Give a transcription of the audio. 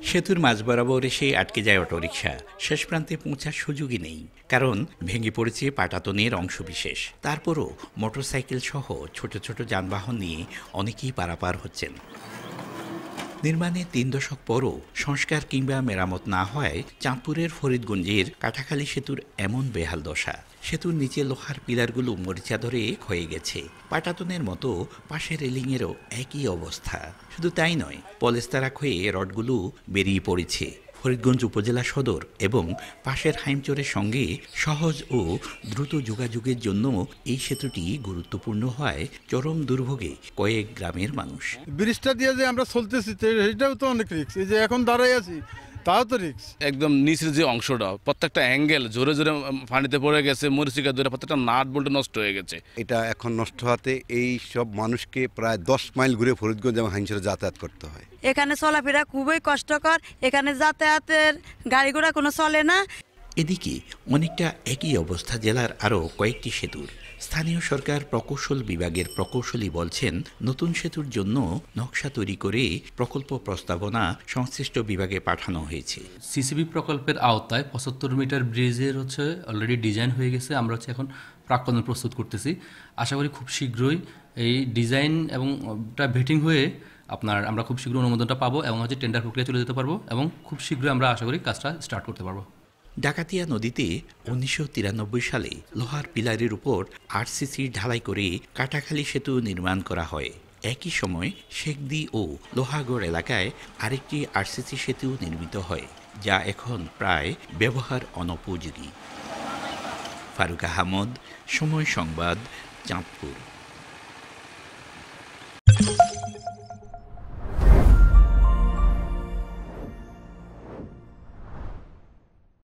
সেতুর মাঝ বরাবর এসে আটকে যায় অটোরিকশা। শেষ প্রান্তে পৌঁছার সুযোগই নেই, কারণ ভেঙে পড়েছে পাটাতনের অংশবিশেষ। তারপরও মোটরসাইকেল সহ ছোট ছোট যানবাহন নিয়ে অনেকেই পারাপার হচ্ছেন। নির্মাণে ৩ দশক পরও সংস্কার কিংবা মেরামত না হওয়ায় চাঁদপুরের ফরিদগঞ্জের কাটাখালী সেতুর এমন বেহাল দশা। সেতুর নিচে লোহার পিলারগুলো মরিচা ধরে ক্ষয়ে গেছে। পাটাতনের মতো পাশের রেলিংয়েরও একই অবস্থা। শুধু তাই নয়, পলেস্তারা ক্ষয়ে রডগুলো বেরিয়ে পড়েছে। ফরিদগঞ্জ উপজেলা সদর এবং পাশের হাইমচরের সঙ্গে সহজ ও দ্রুত যোগাযোগের জন্য এই সেতুটি গুরুত্বপূর্ণ হওয়ায় চরম দুর্ভোগে কয়েক গ্রামের মানুষ। ব্রিজটা দিয়ে যে আমরা চলতেছি সেটাও তো অনেক রিস্ক। এই যে এখন দাঁড়াই আছি তাও তো রিস্ক। একদম নিচের যে অংশটা প্রত্যেকটা অ্যাঙ্গেল জোরে জোরে পানিতে পড়ে গেছে, মরিচিকা ধরে প্রত্যেকটা নাট বল্টু নষ্ট হয়ে গেছে। এটা এখন নষ্ট হওয়াতে এই সব মানুষকে প্রায় 10 মাইল ঘুরে ফরিদগঞ্জ এবং হাইমচরে যাতায়াত করতে হয়। এখানে চলাফেরা খুবই কষ্টকর, এখানে যাতায়াতের গাড়ি ঘোড়া কোনো চলে না। এদিকে অনেকটা একই অবস্থা জেলার আরও কয়েকটি সেতুর। স্থানীয় সরকার প্রকৌশল বিভাগের প্রকৌশলী বলছেন, নতুন সেতুর জন্য নকশা তৈরি করে প্রকল্প প্রস্তাবনা সংশ্লিষ্ট বিভাগে পাঠানো হয়েছে। সিসিবি প্রকল্পের আওতায় 75 মিটার ব্রিজের অলরেডি ডিজাইন হয়ে গেছে। আমরা এখন প্রাক্কলন প্রস্তুত করতেছি। আশা করি খুব শীঘ্রই এই ডিজাইন এবং ভেটিং হয়ে আমরা খুব শীঘ্র অনুমোদনটা পাবো এবং টেন্ডার প্রক্রিয়া চলে যেতে পারবো এবং খুব শীঘ্রই আমরা আশা করি কাজটা স্টার্ট করতে পারবো। ডাকাতিয়া নদীতে 1993 সালে লোহার পিলারের উপর আরসিসি ঢালাই করে কাটাখালী সেতু নির্মাণ করা হয়। একই সময় শেখদি ও লোহাগড় এলাকায় আরেকটি আরসিসি সেতু নির্মিত হয়, যা এখন প্রায় ব্যবহার অনুপযোগী। ফারুক আহমদ, সময় সংবাদ, চাঁদপুর।